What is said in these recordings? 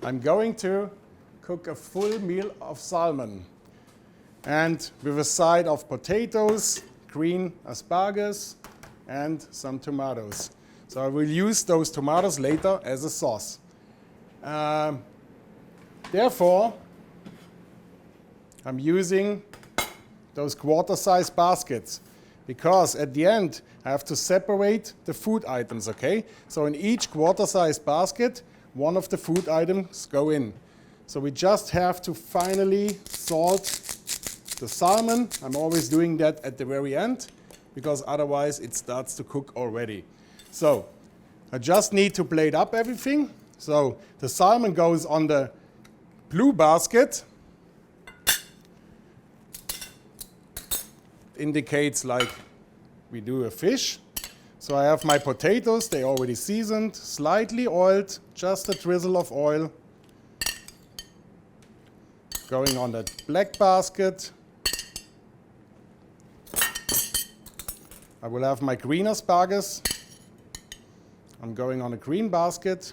I'm going to cook a full meal of salmon. And with a side of potatoes, green asparagus, and some tomatoes. So I will use those tomatoes later as a sauce. Therefore, I'm using those quarter-size baskets because at the end I have to separate the food items, okay? So in each quarter-size basket, one of the food items go in. So we just have to finally salt the salmon. I'm always doing that at the very end because otherwise it starts to cook already. So I just need to plate up everything. So the salmon goes on the blue basket. Indicates like we do a fish. So I have my potatoes, they already seasoned, slightly oiled, just a drizzle of oil. Going on that black basket. I will have my green asparagus. I'm going on a green basket.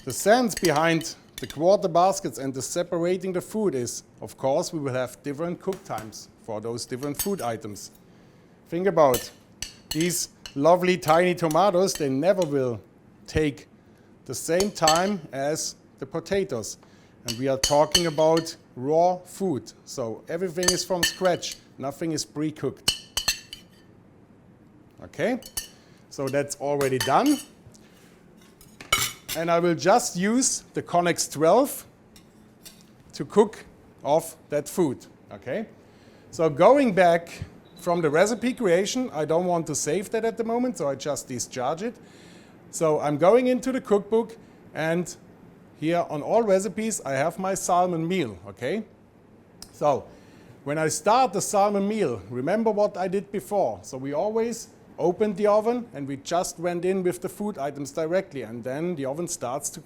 The sense behind the quarter baskets and the separating the food is, of course, we will have different cook times for those different food items. Think about these lovely tiny tomatoes, they never will take the same time as the potatoes. And we are talking about raw food. So everything is from scratch, nothing is pre-cooked. Okay, so that's already done. And I will just use the Connex 12 to cook off that food, okay? So going back from the recipe creation, I don't want to save that at the moment, so I just discharge it. So I'm going into the cookbook, and here on all recipes, I have my salmon meal, okay? So when I start the salmon meal, remember what I did before. So we always opened the oven and we just went in with the food items directly, and then the oven starts to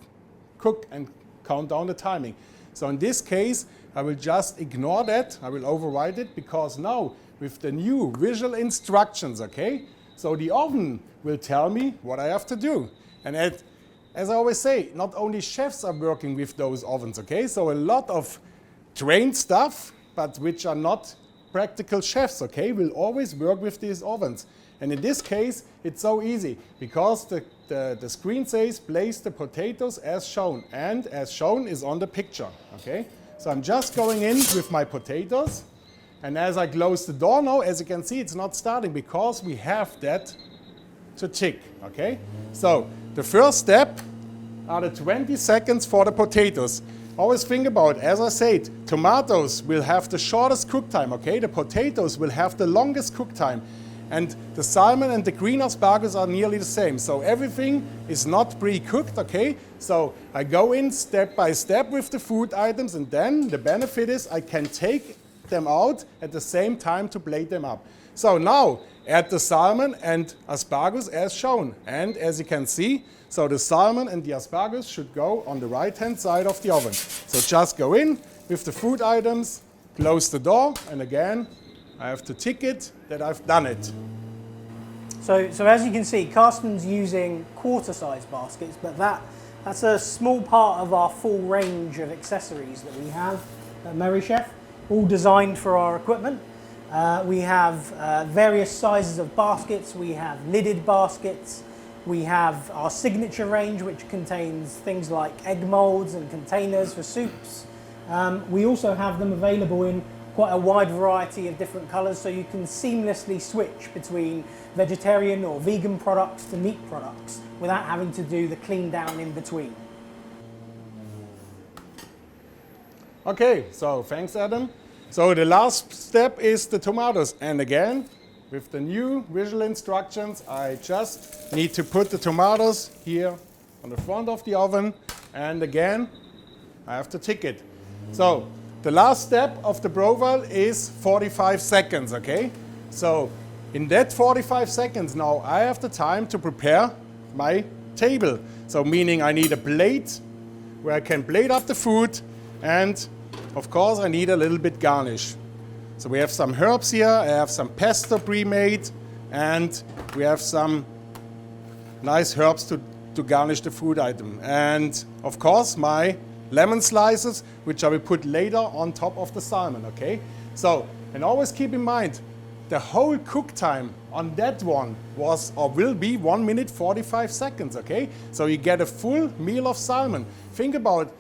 cook and count down the timing. So in this case, I will just ignore that. I will override it because now with the new visual instructions, okay, so the oven will tell me what I have to do. And as I always say, not only chefs are working with those ovens, okay, so a lot of trained stuff, but which are not practical chefs, okay, will always work with these ovens. And in this case, it's so easy because the screen says place the potatoes as shown, and as shown is on the picture, okay? So I'm just going in with my potatoes, and as I close the door now, as you can see, it's not starting because we have that to tick, okay? So the first step are the 20 seconds for the potatoes. Always think about, as I said, tomatoes will have the shortest cook time, okay? The potatoes will have the longest cook time. And the salmon and the green asparagus are nearly the same. So everything is not pre-cooked, okay? So I go in step by step with the food items, and then the benefit is I can take them out at the same time to plate them up. So now add the salmon and asparagus as shown. And as you can see, so the salmon and the asparagus should go on the right-hand side of the oven. So just go in with the food items, close the door, and again, I have to tick it that I've done it. So as you can see, Carsten's using quarter-size baskets, but that's a small part of our full range of accessories that we have at Merry Chef, all designed for our equipment. We have various sizes of baskets. We have lidded baskets. We have our signature range, which contains things like egg molds and containers for soups. We also have them available in quite a wide variety of different colours, so you can seamlessly switch between vegetarian or vegan products to meat products without having to do the clean down in between. Okay, so thanks Adam. So the last step is the tomatoes, and again with the new visual instructions I just need to put the tomatoes here on the front of the oven, and again I have to tick it. So the last step of the profile is 45 seconds, okay? So in that 45 seconds now I have the time to prepare my table. So meaning I need a plate where I can plate up the food, and of course I need a little bit garnish. So we have some herbs here, I have some pesto pre-made, and we have some nice herbs to to garnish the food item. And of course my lemon slices, which I will put later on top of the salmon, okay? So, and always keep in mind, the whole cook time on that one was or will be 1 minute 45 seconds, okay? So you get a full meal of salmon. Think about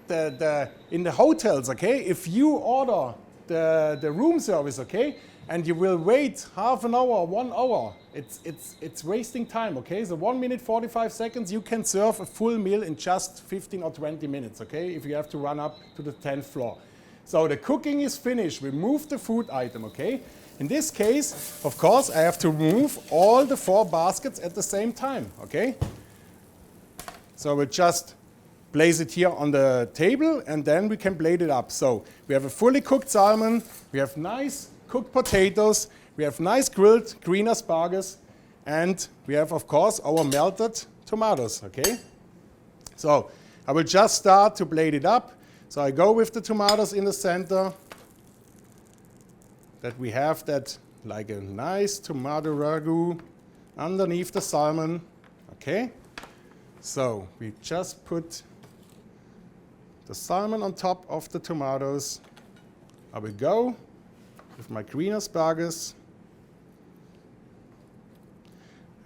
in the hotels, okay? If you order the room service, okay, and you will wait half an hour, 1 hour, it's wasting time, okay? So 1 minute 45 seconds, you can serve a full meal in just 15 or 20 minutes, okay? If you have to run up to the 10th floor. So the cooking is finished. We move the food item, okay? In this case, of course, I have to remove all the 4 baskets at the same time, okay? So we'll just place it here on the table and then we can blade it up. So we have a fully cooked salmon, we have nice cooked potatoes, we have nice grilled green asparagus, and we have, of course, our melted tomatoes, okay? So I will just start to blade it up. So I go with the tomatoes in the center, that we have that like a nice tomato ragu underneath the salmon, okay? So we just put the salmon on top of the tomatoes. I will go with my green asparagus.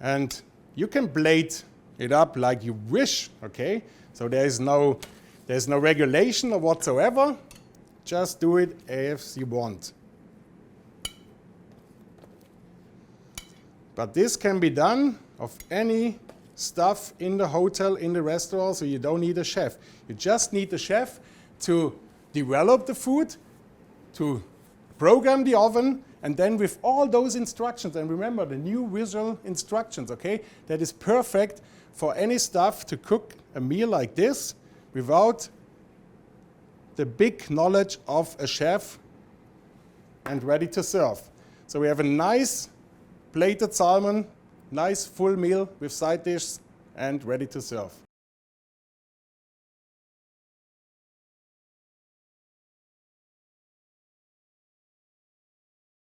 And you can blade it up like you wish, okay? So there's no regulation or whatsoever. Just do it as you want. But this can be done of any stuff in the hotel, in the restaurant, so you don't need a chef. You just need the chef to develop the food, to program the oven, and then with all those instructions, and remember the new visual instructions, okay? That is perfect for any stuff to cook a meal like this without the big knowledge of a chef and ready to serve. So we have a nice plated salmon, nice full meal with side dish and ready to serve.